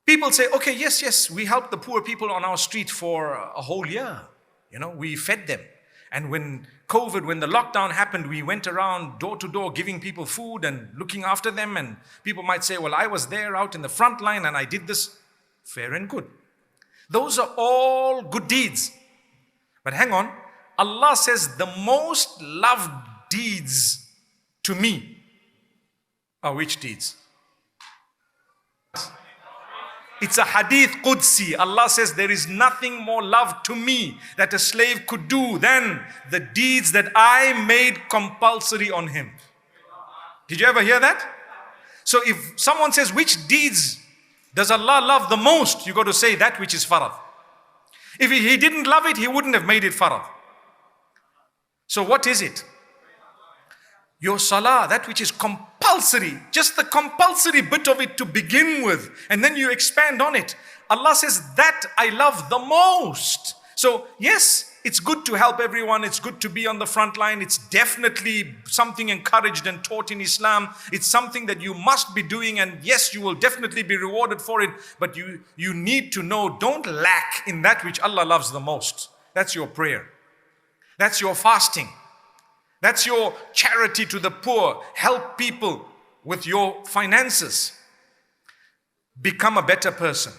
People say, okay, yes, we helped the poor people on our street for a whole year. We fed them. And when COVID, when the lockdown happened, we went around door to door giving people food and looking after them. And people might say, well, I was there out in the front line and I did this. Fair and good. Those are all good deeds. But hang on, Allah says the most loved deeds to me are which deeds? It's a hadith Qudsi. Allah says there is nothing more loved to me that a slave could do than the deeds that I made compulsory on him. Did you ever hear that? So if someone says which deeds does Allah love the most, you got to say that which is farad. If he didn't love it, he wouldn't have made it farad. So what is it? Your salah, that which is compulsory, just the compulsory bit of it to begin with, and then you expand on it. Allah says that I love the most. So yes, it's good to help everyone. It's good to be on the front line. It's definitely something encouraged and taught in Islam. It's something that you must be doing, and yes, you will definitely be rewarded for it. But you need to know, don't lack in that which Allah loves the most. That's your prayer. That's your fasting. That's your charity to the poor. Help people with your finances. Become a better person.